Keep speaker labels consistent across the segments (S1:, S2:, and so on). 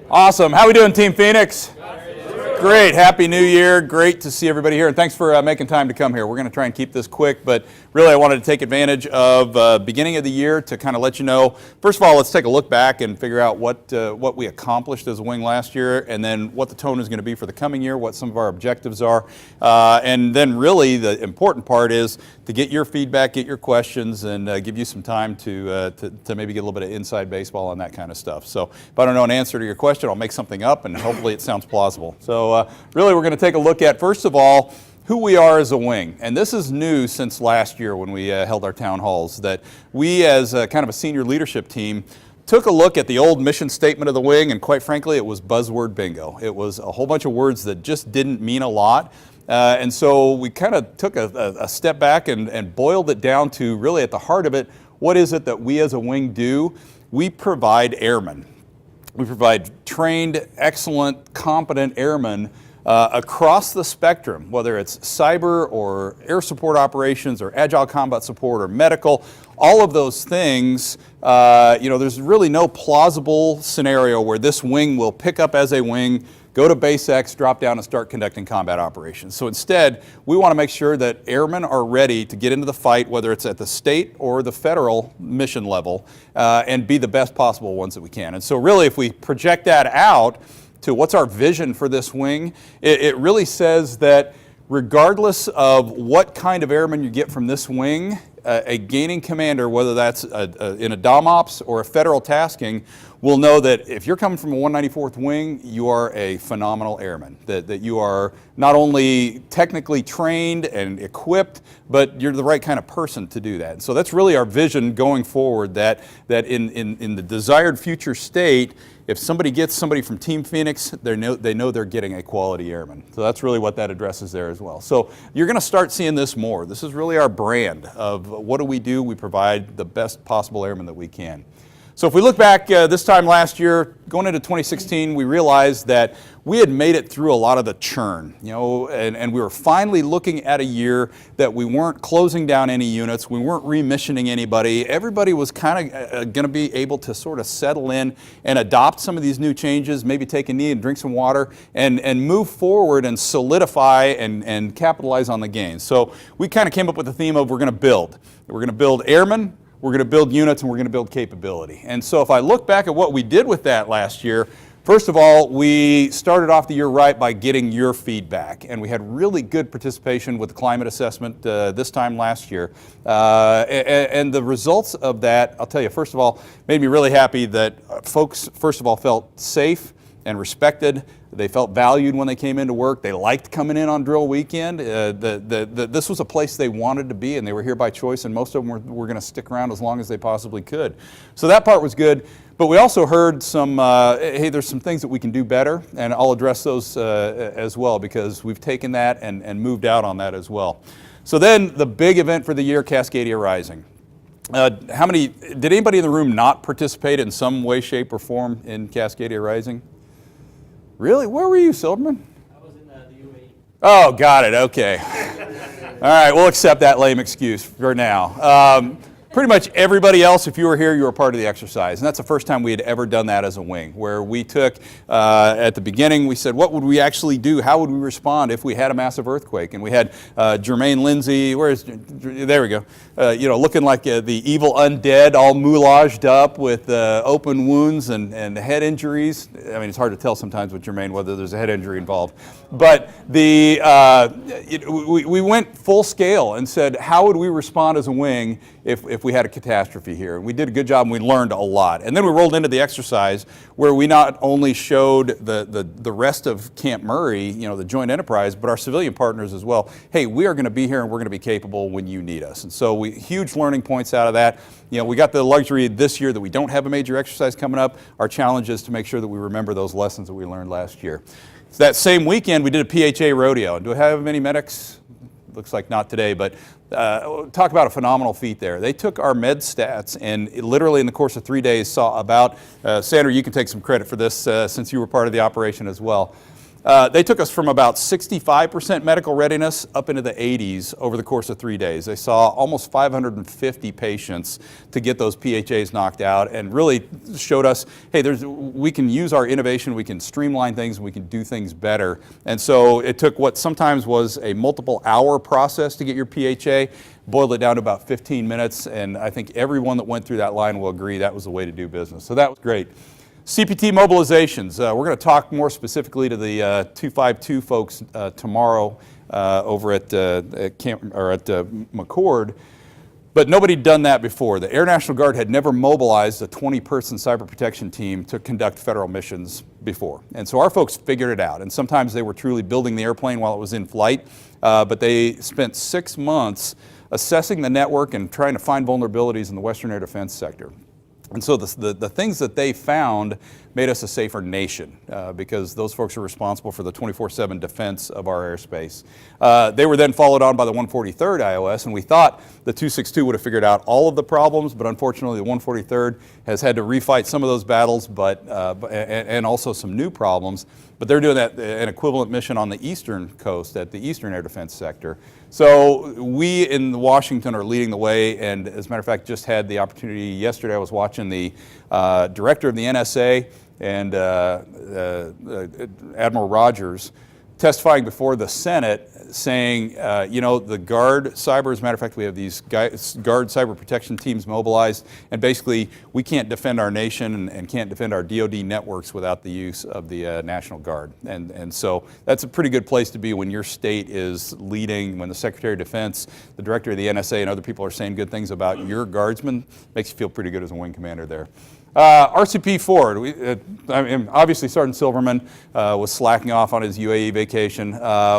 S1: Awesome. How we doing, Team Phoenix? Great. Happy New Year. Great to see everybody here. And thanks for making time to come here. We're going to try and keep this quick, but really I wanted to take advantage of beginning of the year to kind of let you know. First of all, let's take a look back and figure out what we accomplished as a wing last year, and then what the tone is going to be for the coming year, what some of our objectives are. And then really the important part is to get your feedback, get your questions, and give you some time to maybe get a little bit of inside baseball on that kind of stuff. So if I don't know an answer to your question, I'll make something up, and hopefully it sounds plausible. So really we're going to take a look at, first of all, who we are as a wing. And this is new since last year when we held our town halls, that we as kind of a senior leadership team took a look at the old mission statement of the wing, and quite frankly it was buzzword bingo. It was a whole bunch of words that just didn't mean a lot. And so we kind of took a step back and boiled it down to really at the heart of it, what is it that we as a wing do? We provide airmen. We provide trained, excellent, competent airmen across the spectrum, whether it's cyber or air support operations or agile combat support or medical, all of those things. There's really no plausible scenario where this wing will pick up as a wing, go to base X, drop down and start conducting combat operations. So instead, we want to make sure that airmen are ready to get into the fight, whether it's at the state or the federal mission level, and be the best possible ones that we can. And so really, if we project that out to what's our vision for this wing, it really says that regardless of what kind of airmen you get from this wing, a gaining commander, whether that's in a DOM Ops or a federal tasking, will know that if you're coming from a 194th Wing, you are a phenomenal airman. That you are not only technically trained and equipped, but you're the right kind of person to do that. And so that's really our vision going forward, that in the desired future state, if somebody gets somebody from Team Phoenix, they know they're getting a quality airman. So that's really what that addresses there as well. So you're going to start seeing this more. This is really our brand of what do we do? We provide the best possible airmen that we can. So if we look back this time last year, going into 2016, we realized that we had made it through a lot of the churn, and we were finally looking at a year that we weren't closing down any units, we weren't remissioning anybody. Everybody was kind of going to be able to sort of settle in and adopt some of these new changes, maybe take a knee and drink some water, and move forward and solidify and capitalize on the gains. So we kind of came up with the theme of we're going to build. We're going to build airmen, we're going to build units, and we're going to build capability. And so if I look back at what we did with that last year, first of all, we started off the year right by getting your feedback, and we had really good participation with the climate assessment this time last year. And the results of that, I'll tell you, first of all, made me really happy that folks, first of all, felt safe and respected. They felt valued when they came into work. They liked coming in on drill weekend. This was a place they wanted to be, and they were here by choice, and most of them were going to stick around as long as they possibly could. So that part was good. But we also heard some, hey, there's some things that we can do better, and I'll address those as well, because we've taken that and moved out on that as well. So then the big event for the year, Cascadia Rising. Did anybody in the room not participate in some way, shape, or form in Cascadia Rising? Really? Where were you, Silverman?
S2: I was in the UAE.
S1: Oh, got it. Okay. All right, we'll accept that lame excuse for now. Pretty much everybody else, if you were here, you were part of the exercise. And that's the first time we had ever done that as a wing, where we took, at the beginning, we said, what would we actually do? How would we respond if we had a massive earthquake? And we had Jermaine Lindsay, there we go, looking like the evil undead, all moulaged up with open wounds and head injuries. I mean, it's hard to tell sometimes with Jermaine whether there's a head injury involved. But we went full scale and said, how would we respond as a wing if we had a catastrophe here? And we did a good job, and we learned a lot. And then we rolled into the exercise where we not only showed the rest of Camp Murray, the joint enterprise, but our civilian partners as well. Hey, we are going to be here, and we're going to be capable when you need us. And so huge learning points out of that. We got the luxury this year that we don't have a major exercise coming up. Our challenge is to make sure that we remember those lessons that we learned last year. So that same weekend, we did a PHA Rodeo. Do I have any medics? Looks like not today, but talk about a phenomenal feat there. They took our med stats and literally in the course of 3 days saw about, Sandra, you can take some credit for this since you were part of the operation as well. They took us from about 65% medical readiness up into the 80s over the course of 3 days. They saw almost 550 patients to get those PHAs knocked out, and really showed us, hey, we can use our innovation, we can streamline things, and we can do things better. And so it took what sometimes was a multiple hour process to get your PHA, boiled it down to about 15 minutes, and I think everyone that went through that line will agree that was the way to do business. So that was great. CPT mobilizations. We're going to talk more specifically to the 252 folks tomorrow over at McCord, but nobody had done that before. The Air National Guard had never mobilized a 20-person cyber protection team to conduct federal missions before. And so our folks figured it out. And sometimes they were truly building the airplane while it was in flight, but they spent 6 months assessing the network and trying to find vulnerabilities in the Western air defense sector. And so the things that they found made us a safer nation because those folks are responsible for the 24/7 defense of our airspace. They were then followed on by the 143rd IOS, and we thought the 262 would have figured out all of the problems, but unfortunately the 143rd has had to refight some of those battles, and also some new problems. But they're doing an equivalent mission on the eastern coast at the eastern air defense sector. So we in Washington are leading the way, and as a matter of fact, just had the opportunity yesterday. I was watching the director of the NSA and Admiral Rogers testifying before the Senate saying, the Guard Cyber, as a matter of fact, we have these Guard Cyber Protection teams mobilized, and basically we can't defend our nation and can't defend our DoD networks without the use of the National Guard. And so that's a pretty good place to be when your state is leading, when the Secretary of Defense, the Director of the NSA, and other people are saying good things about your Guardsmen. Makes you feel pretty good as a wing commander there. RCP Ford, obviously Sergeant Silverman was slacking off on his UAE vacation.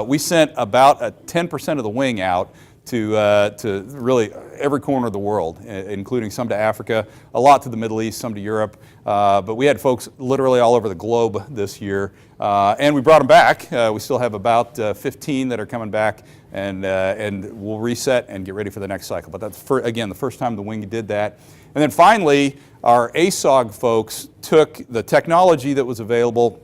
S1: We sent about 10% of the wing out to really every corner of the world, including some to Africa, a lot to the Middle East, some to Europe. But we had folks literally all over the globe this year, and we brought them back. We still have about 15 that are coming back, and we'll reset and get ready for the next cycle. But that's, again, the first time the wing did that. And then finally, our ASOG folks took the technology that was available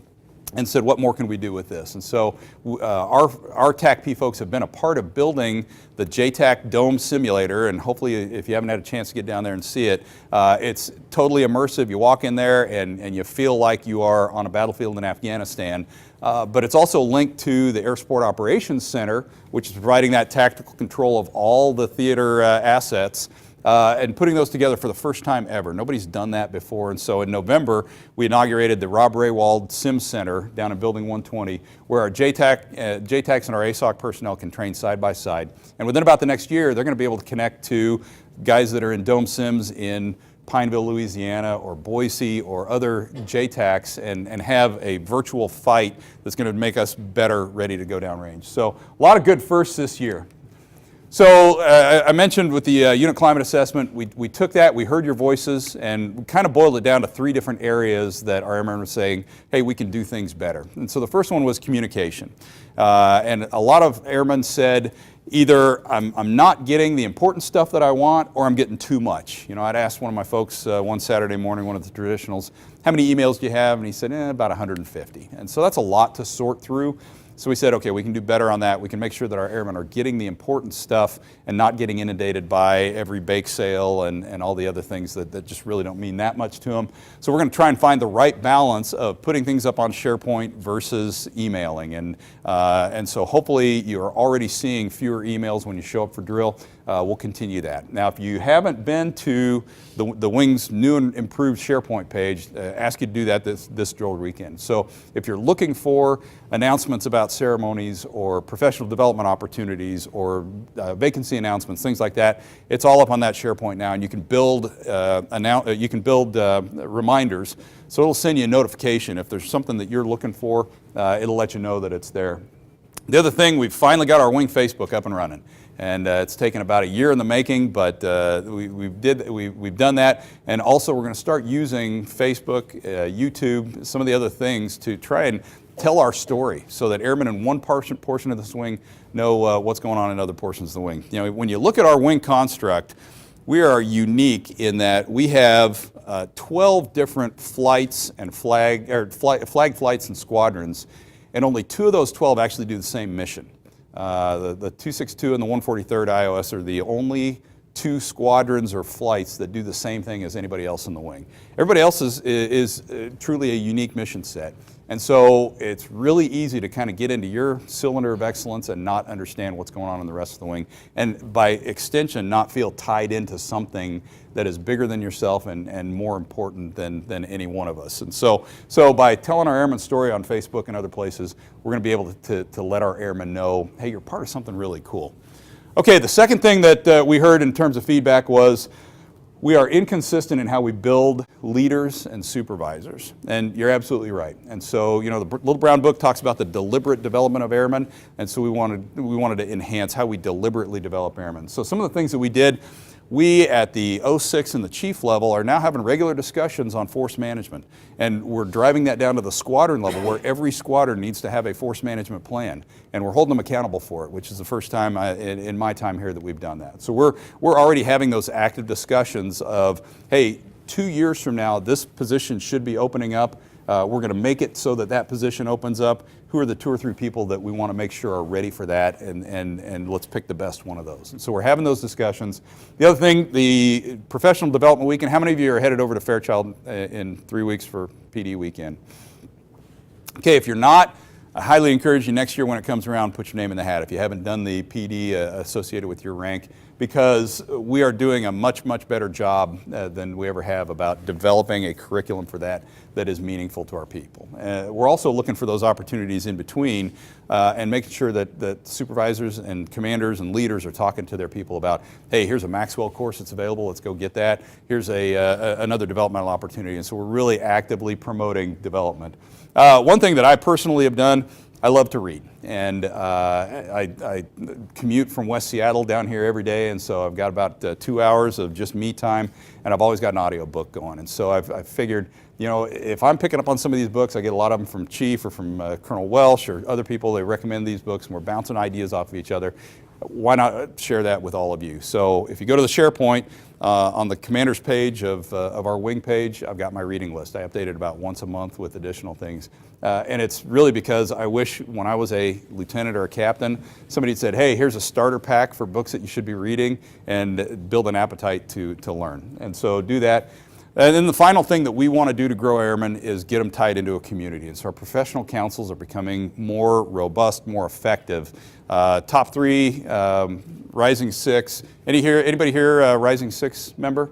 S1: and said, what more can we do with this? And so our TACP folks have been a part of building the JTAC Dome simulator, and hopefully if you haven't had a chance to get down there and see it, it's totally immersive. You walk in there and you feel like you are on a battlefield in Afghanistan. But it's also linked to the Air Support Operations Center, which is providing that tactical control of all the theater assets. And putting those together for the first time ever. Nobody's done that before, and so in November we inaugurated the Rob Raywald Sim Center down in Building 120, where our JTACs and our ASOC personnel can train side by side. And within about the next year, they're going to be able to connect to guys that are in Dome Sims in Pineville, Louisiana, or Boise, or other JTACs, and have a virtual fight that's going to make us better ready to go downrange. So a lot of good firsts this year. So I mentioned with the unit climate assessment, we took that, we heard your voices, and we kind of boiled it down to 3 different areas that our airmen were saying, hey, we can do things better. And so the first one was communication. And a lot of airmen said, either I'm not getting the important stuff that I want, or I'm getting too much. I'd asked one of my folks one Saturday morning, one of the traditionals, how many emails do you have? And he said, about 150. And so that's a lot to sort through. So we said, okay, we can do better on that. We can make sure that our airmen are getting the important stuff and not getting inundated by every bake sale and all the other things that just really don't mean that much to them. So we're going to try and find the right balance of putting things up on SharePoint versus emailing. And so hopefully you're already seeing fewer emails when you show up for drill. We'll continue that. Now, if you haven't been to the Wing's new and improved SharePoint page, ask you to do that this drill weekend. So if you're looking for announcements about ceremonies or professional development opportunities or vacancy announcements, things like that, it's all up on that SharePoint now, and you can build reminders. So it'll send you a notification if there's something that you're looking for. It'll let you know that it's there. The other thing, we've finally got our Wing Facebook up and running. And it's taken about a year in the making, but we've done that. And also we're going to start using Facebook, YouTube, some of the other things to try and tell our story so that airmen in one portion of the wing know what's going on in other portions of the wing. When you look at our wing construct, we are unique in that we have 12 different flights and flag flights and squadrons. and only 2 of those 12 actually do the same mission. The 262 and the 143rd IOS are the only 2 squadrons or flights that do the same thing as anybody else in the wing. Everybody else is truly a unique mission set. And so it's really easy to kind of get into your cylinder of excellence and not understand what's going on in the rest of the wing. And by extension, not feel tied into something that is bigger than yourself and more important than any one of us. And so by telling our airman story on Facebook and other places, we're going to be able to let our airmen know, hey, you're part of something really cool. Okay, the second thing that we heard in terms of feedback was we are inconsistent in how we build leaders and supervisors, and you're absolutely right. And so, the Little Brown Book talks about the deliberate development of airmen, and so we wanted to enhance how we deliberately develop airmen. So some of the things that we did, we at the 06 and the chief level are now having regular discussions on force management, and we're driving that down to the squadron level where every squadron needs to have a force management plan, and we're holding them accountable for it, which is the first time in my time here that we've done that. So we're already having those active discussions of, hey, 2 years from now this position should be opening up. We're going to make it so that position opens up. Who are the 2 or 3 people that we want to make sure are ready for that, and let's pick the best one of those. And so we're having those discussions. The other thing, the Professional Development Weekend, how many of you are headed over to Fairchild in 3 weeks for PD weekend? Okay, if you're not, I highly encourage you next year when it comes around, put your name in the hat if you haven't done the PD associated with your rank, because we are doing a much, much better job than we ever have about developing a curriculum for that is meaningful to our people. We're also looking for those opportunities in between and making sure that supervisors and commanders and leaders are talking to their people about, hey, here's a Maxwell course that's available, let's go get that. Here's another developmental opportunity. And so we're really actively promoting development. One thing that I personally have done, I love to read, and I commute from West Seattle down here every day, and so I've got about 2 hours of just me time, and I've always got an audio book going. And so I've figured, if I'm picking up on some of these books, I get a lot of them from Chief or from Colonel Welsh or other people. They recommend these books, and we're bouncing ideas off of each other. Why not share that with all of you? So if you go to the SharePoint, on the commander's page of our wing page, I've got my reading list. I update it about once a month with additional things. And it's really because I wish when I was a lieutenant or a captain, somebody had said, hey, here's a starter pack for books that you should be reading, and build an appetite to learn. And so do that. And then the final thing that we want to do to grow airmen is get them tied into a community. And so our professional councils are becoming more robust, more effective. Top 3, Rising 6. Anybody here Rising 6 member?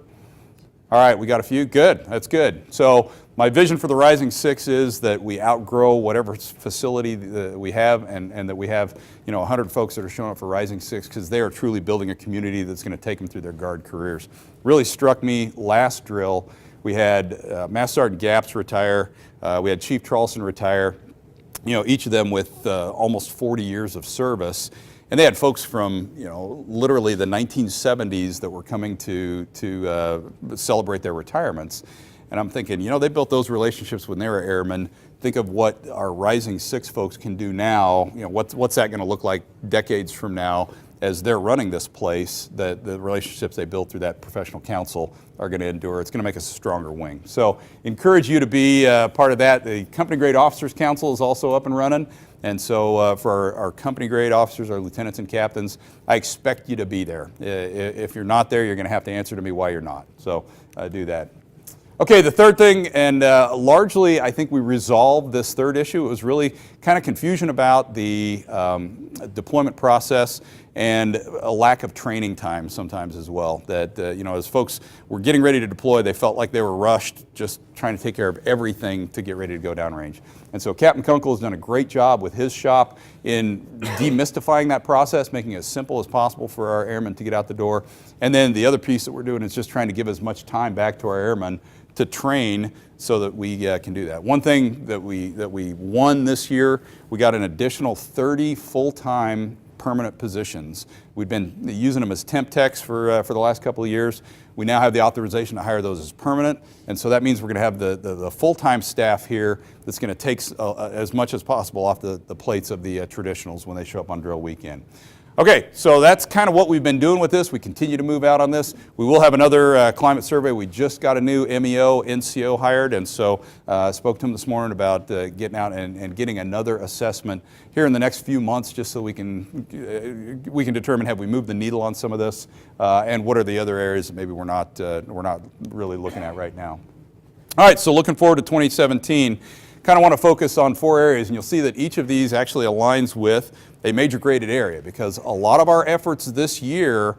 S1: All right, we got a few. Good, that's good. So my vision for the Rising 6 is that we outgrow whatever facility that we have, and that we have 100 folks that are showing up for Rising 6, because they are truly building a community that's going to take them through their Guard careers. Really struck me last drill, we had Master Sergeant Gaps retire, we had Chief Charleston retire, each of them with almost 40 years of service. And they had folks from, literally the 1970s that were coming to celebrate their retirements. And I'm thinking, they built those relationships when they were airmen. Think of what our Rising 6 folks can do now. What's that going to look like decades from now as they're running this place, that the relationships they built through that professional council are going to endure. It's going to make us a stronger wing. So encourage you to be part of that. The Company Grade Officers Council is also up and running. And so for our company grade officers, our lieutenants and captains, I expect you to be there. If you're not there, you're going to have to answer to me why you're not. So do that. Okay, the third thing, and largely I think we resolved this third issue. It was really kind of confusion about the deployment process and a lack of training time sometimes as well. That, as folks were getting ready to deploy, they felt like they were rushed, just trying to take care of everything to get ready to go downrange. And so Captain Kunkel has done a great job with his shop in demystifying that process, making it as simple as possible for our airmen to get out the door. And then the other piece that we're doing is just trying to give as much time back to our airmen to train so that we can do that. One thing that we won this year, we got an additional 30 full-time permanent positions. We've been using them as temp techs for the last couple of years. We now have the authorization to hire those as permanent, and so that means we're going to have the full-time staff here that's going to take as much as possible off the plates of the traditionals when they show up on drill weekend. Okay, so that's kind of what we've been doing with this. We continue to move out on this. We will have another climate survey. We just got a new MEO, NCO hired, and so I spoke to him this morning about getting out and getting another assessment here in the next few months, just so we can determine, have we moved the needle on some of this, and what are the other areas that maybe we're not really looking at right now. All right, so looking forward to 2017. Kind of want to focus on 4 areas, and you'll see that each of these actually aligns with a major graded area, because a lot of our efforts this year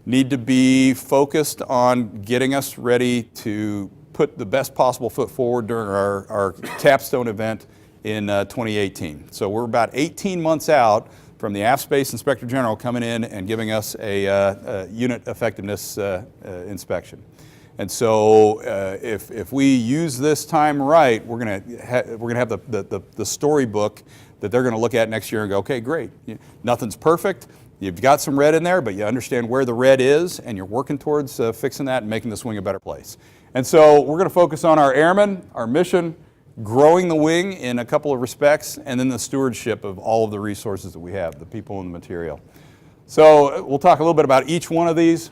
S1: need to be focused on getting us ready to put the best possible foot forward during our capstone event in 2018. So we're about 18 months out from the Aft Space Inspector General coming in and giving us a unit effectiveness inspection. And so if we use this time right, we're going to have the storybook that they're going to look at next year and go, okay, great. Nothing's perfect. You've got some red in there, but you understand where the red is, and you're working towards fixing that and making this wing a better place. And so we're going to focus on our airmen, our mission, growing the wing in a couple of respects, and then the stewardship of all of the resources that we have, the people and the material. So we'll talk a little bit about each one of these.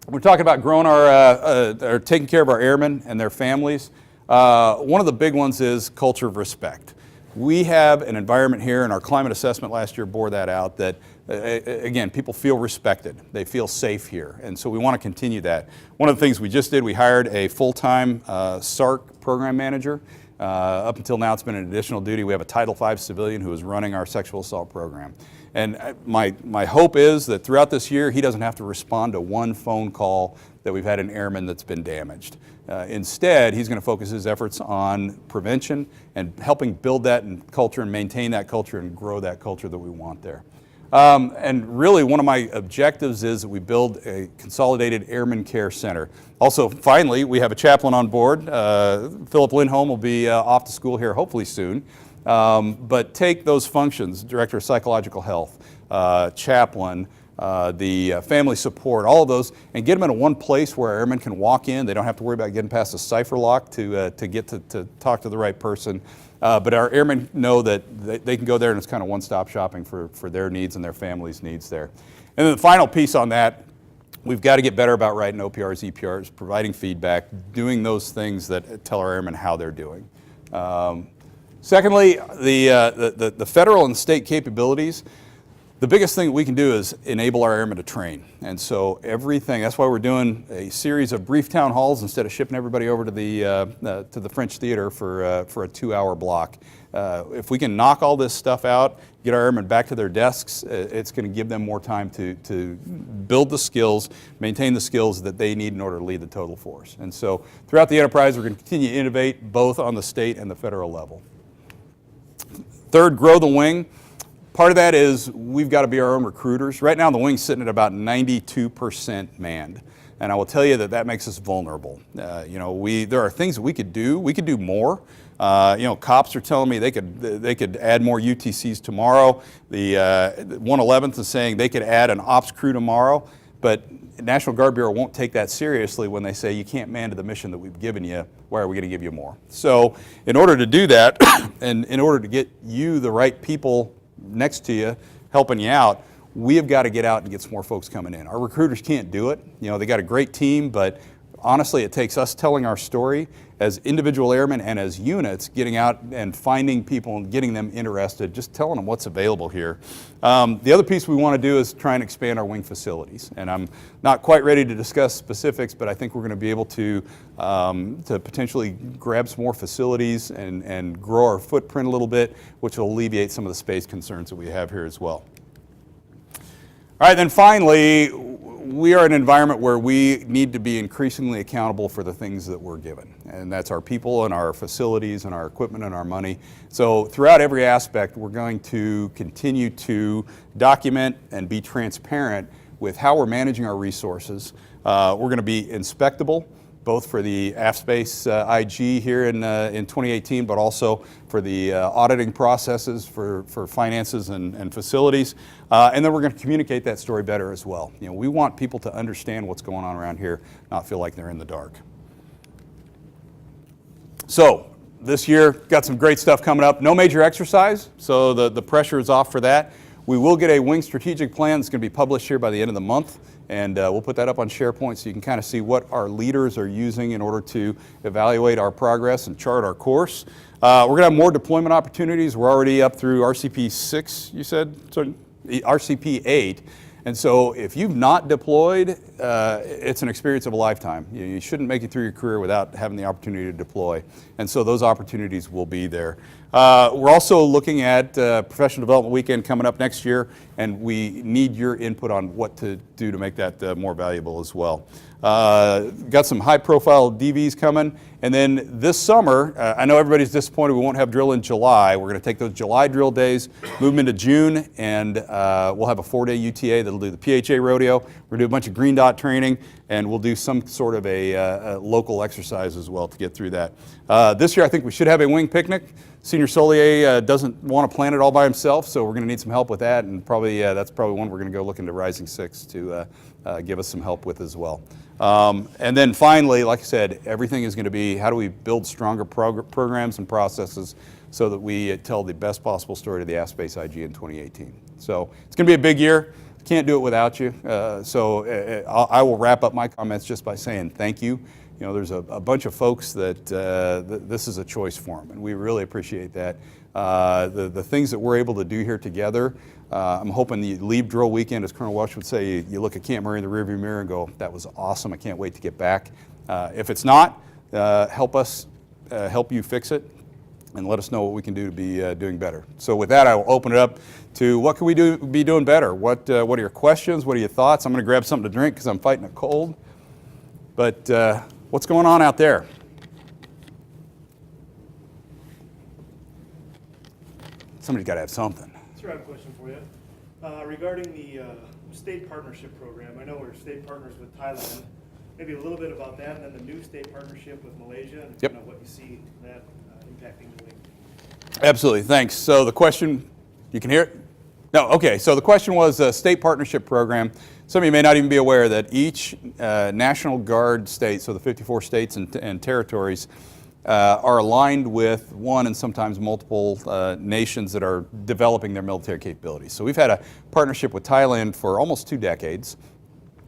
S1: We're talking about growing or taking care of our airmen and their families. One of the big ones is culture of respect. We have an environment here, and our climate assessment last year bore that out, that again, people feel respected. They feel safe here, and so we want to continue that. One of the things we just did, we hired a full-time SARC program manager. Up until now, it's been an additional duty. We have a Title V civilian who is running our sexual assault program. And my hope is that throughout this year, he doesn't have to respond to one phone call that we've had an airman that's been damaged. Instead, he's going to focus his efforts on prevention and helping build that culture and maintain that culture and grow that culture that we want there. And really, one of my objectives is that we build a consolidated airman care center. Also, finally, we have a chaplain on board. Philip Lindholm will be off to school here hopefully soon. But take those functions, Director of Psychological Health, chaplain, the family support, all of those, and get them into one place where airmen can walk in. They don't have to worry about getting past a cipher lock to get to talk to the right person. But our airmen know that they can go there, and it's kind of one-stop shopping for their needs and their families' needs there. And then the final piece on that, we've got to get better about writing OPRs, EPRs, providing feedback, doing those things that tell our airmen how they're doing. Secondly, the federal and state capabilities. The biggest thing that we can do is enable our airmen to train. And so everything, that's why we're doing a series of brief town halls instead of shipping everybody over to the French Theater for a 2-hour block. If we can knock all this stuff out, get our airmen back to their desks, it's going to give them more time to build the skills, maintain the skills that they need in order to lead the total force. And so throughout the enterprise, we're going to continue to innovate both on the state and the federal level. Third, grow the wing. Part of that is we've got to be our own recruiters. Right now the wing's sitting at about 92% manned. And I will tell you that makes us vulnerable. There are things that we could do. We could do more. Cops are telling me they could add more UTCs tomorrow. The 111th is saying they could add an ops crew tomorrow. But National Guard Bureau won't take that seriously when they say you can't man to the mission that we've given you. Why are we going to give you more? So in order to do that, and in order to get you the right people next to you, helping you out, we have got to get out and get some more folks coming in. Our recruiters can't do it. They got a great team, but honestly, it takes us telling our story as individual airmen and as units, getting out and finding people and getting them interested, just telling them what's available here. The other piece we want to do is try and expand our wing facilities. And I'm not quite ready to discuss specifics, but I think we're going to be able to potentially grab some more facilities and grow our footprint a little bit, which will alleviate some of the space concerns that we have here as well. All right, then finally, we are in an environment where we need to be increasingly accountable for the things that we're given. And that's our people and our facilities and our equipment and our money. So throughout every aspect, we're going to continue to document and be transparent with how we're managing our resources. We're going to be inspectable, both for the Aft Space IG here in 2018, but also for the auditing processes for finances and facilities. And then we're going to communicate that story better as well. We want people to understand what's going on around here, not feel like they're in the dark. So this year, got some great stuff coming up. No major exercise, so the pressure is off for that. We will get a wing strategic plan that's going to be published here by the end of the month, and we'll put that up on SharePoint so you can kind of see what our leaders are using in order to evaluate our progress and chart our course. We're going to have more deployment opportunities. We're already up through RCP 6, you said? So RCP 8. And so if you've not deployed, it's an experience of a lifetime. You shouldn't make it through your career without having the opportunity to deploy. And so those opportunities will be there. We're also looking at Professional Development Weekend coming up next year, and we need your input on what to do to make that more valuable as well. Got some high-profile DVs coming. And then this summer, I know everybody's disappointed we won't have drill in July. We're going to take those July drill days, move them into June, and we'll have a 4-day UTA that'll do the PHA Rodeo. We're going to do a bunch of green dot training, and we'll do some sort of a local exercise as well to get through that. This year, I think we should have a wing picnic. Senior Solier doesn't want to plan it all by himself, so we're going to need some help with that, and probably that's probably one we're going to go look into Rising Six to give us some help with as well. And then finally, like I said, everything is going to be how do we build stronger programs and processes so that we tell the best possible story to the Ask Space IG in 2018. So it's going to be a big year. Can't do it without you. I will wrap up my comments just by saying thank you. You know, there's a bunch of folks that this is a choice for them, and we really appreciate that. The things that we're able to do here together, I'm hoping you leave drill weekend, as Colonel Welsh would say, you look at Camp Murray in the rearview mirror and go, that was awesome, I can't wait to get back. If it's not, help us help you fix it, and let us know what we can do to be doing better. So with that, I will open it up to what can we be doing better? What are your questions? What are your thoughts? I'm going to grab something to drink because I'm fighting a cold. But what's going on out there? Somebody's got to have something.
S2: Sir, I have a question for you. Regarding the state partnership program, I know we're state partners with Thailand. Maybe a little bit about that, and then the new state partnership with Malaysia, and
S1: yep.
S2: Kind of what you see that impacting the wing.
S1: Absolutely, thanks. So the question, you can hear it? No, okay. So the question was a state partnership program. Some of you may not even be aware that each National Guard state, so the 54 states and territories, are aligned with one and sometimes multiple nations that are developing their military capabilities. So we've had a partnership with Thailand for almost 2 decades,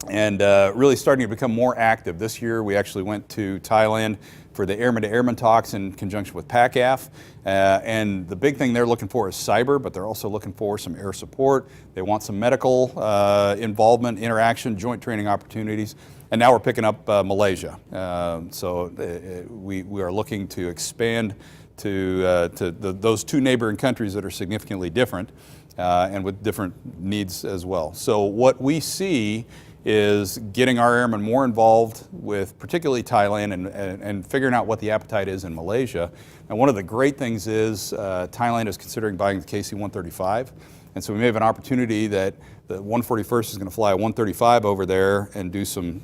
S1: and really starting to become more active. This year we actually went to Thailand for the airman-to-airman talks in conjunction with PACAF. And the big thing they're looking for is cyber, but they're also looking for some air support. They want some medical involvement, interaction, joint training opportunities. And now we're picking up Malaysia. We are looking to expand to those 2 neighboring countries that are significantly different and with different needs as well. So what we see is getting our airmen more involved with particularly Thailand and figuring out what the appetite is in Malaysia. And one of the great things is Thailand is considering buying the KC-135. And so we may have an opportunity that the 141st is going to fly a 135 over there and do some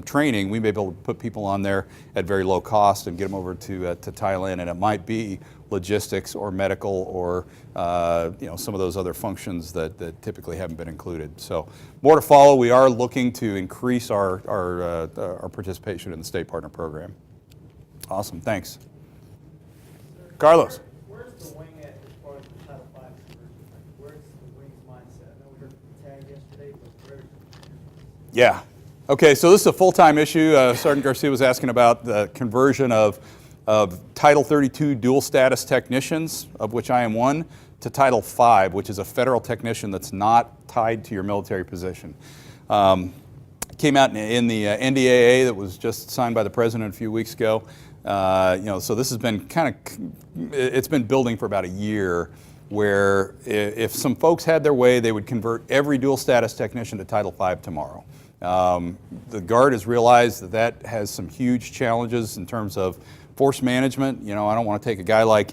S1: training. We may be able to put people on there at very low cost and get them over to Thailand, and it might be logistics or medical or some of those other functions that typically haven't been included. So more to follow. We are looking to increase our participation in the state partner program. Awesome, thanks.
S3: Sir,
S1: Carlos.
S3: Where's the wing at as far as the Title V conversion? Where's the wing's mindset? I know we heard from TAG yesterday, but where's
S1: Yeah. Okay, so this is a full-time issue. Sergeant Garcia was asking about the conversion of Title 32 dual status technicians, of which I am one, to Title V, which is a federal technician that's not tied to your military position. Came out in the NDAA that was just signed by the President a few weeks ago. So this has been it's been building for about a year, where if some folks had their way, they would convert every dual status technician to Title V tomorrow. The Guard has realized that has some huge challenges in terms of force management. I don't want to take a guy like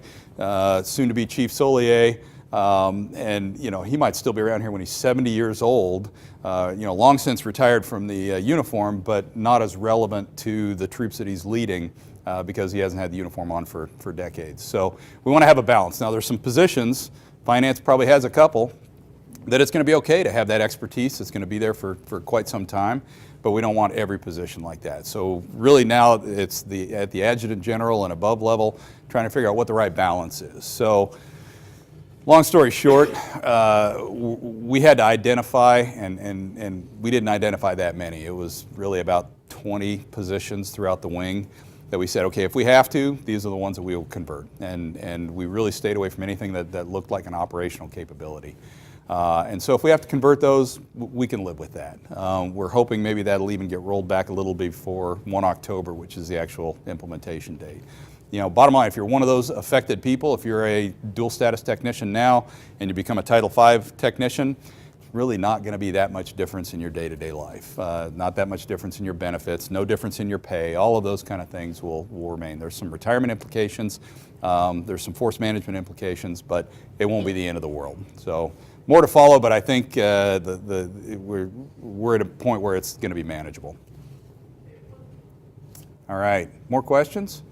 S1: soon-to-be Chief Solier, and he might still be around here when he's 70 years old, long since retired from the uniform, but not as relevant to the troops that he's leading because he hasn't had the uniform on for decades. So we want to have a balance. Now there's some positions, finance probably has a couple, that it's going to be okay to have that expertise. It's going to be there for quite some time, but we don't want every position like that. So really now it's at the adjutant general and above level, trying to figure out what the right balance is. So Long story short, we had to identify, and we didn't identify that many. It was really about 20 positions throughout the wing that we said, okay, if we have to, these are the ones that we will convert. And we really stayed away from anything that looked like an operational capability. And so if we have to convert those, we can live with that. We're hoping maybe that'll even get rolled back a little before 1 October, which is the actual implementation date. You know, bottom line, if you're one of those affected people, if you're a dual status technician now and you become a Title V technician, really not going to be that much difference in your day-to-day life. Not that much difference in your benefits, no difference in your pay. All of those kind of things will remain. There's some retirement implications, there's some force management implications, but it won't be the end of the world. So more to follow, but I think we're at a point where it's going to be manageable. All right, more questions?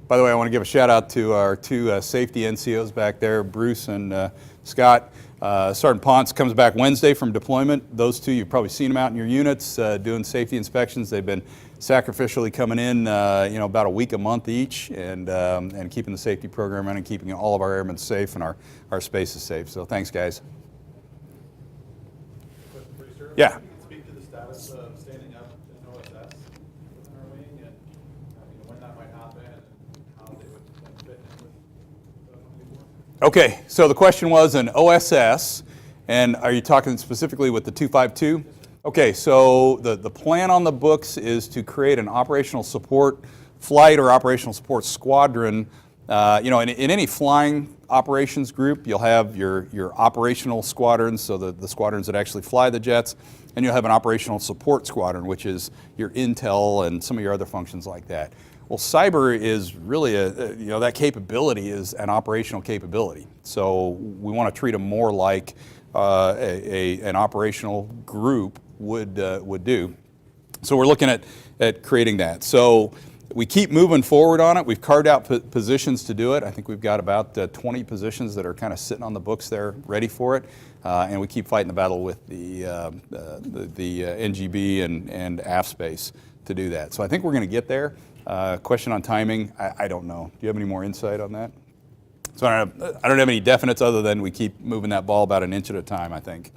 S1: By the way, I want to give a shout out to our two safety NCOs back there, Bruce and Scott. Sergeant Ponce comes back Wednesday from deployment. Those two, you've probably seen them out in your units doing safety inspections. They've been sacrificially coming in, about a week a month each, and keeping the safety program running, keeping all of our airmen safe and our spaces safe. So thanks, guys.
S4: Question for you, sir.
S1: Yeah.
S4: Can you speak to the status of standing up an OSS within our wing, and when that might happen, and how they would fit in with the company board?
S1: Okay, so the question was an OSS, and are you talking specifically with the 252? Okay, so the plan on the books is to create an operational support flight or operational support squadron. In any flying operations group, you'll have your operational squadrons, so the squadrons that actually fly the jets, and you'll have an operational support squadron, which is your intel and some of your other functions like that. Well, cyber is really that capability is an operational capability. So we want to treat them more like an operational group would do. So we're looking at creating that. So we keep moving forward on it. We've carved out positions to do it. I think we've got about 20 positions that are kind of sitting on the books there ready for it. And we keep fighting the battle with the NGB and AF space to do that. So I think we're going to get there. Question on timing, I don't know. Do you have any more insight on that? So I don't have any definites other than we keep moving that ball about an inch at a time, I think.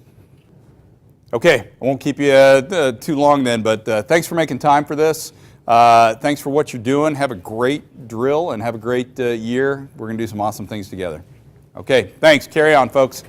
S1: Okay, I won't keep you too long then, but thanks for making time for this. Thanks for what you're doing. Have a great drill and have a great year. We're going to do some awesome things together. Okay, thanks. Carry on, folks.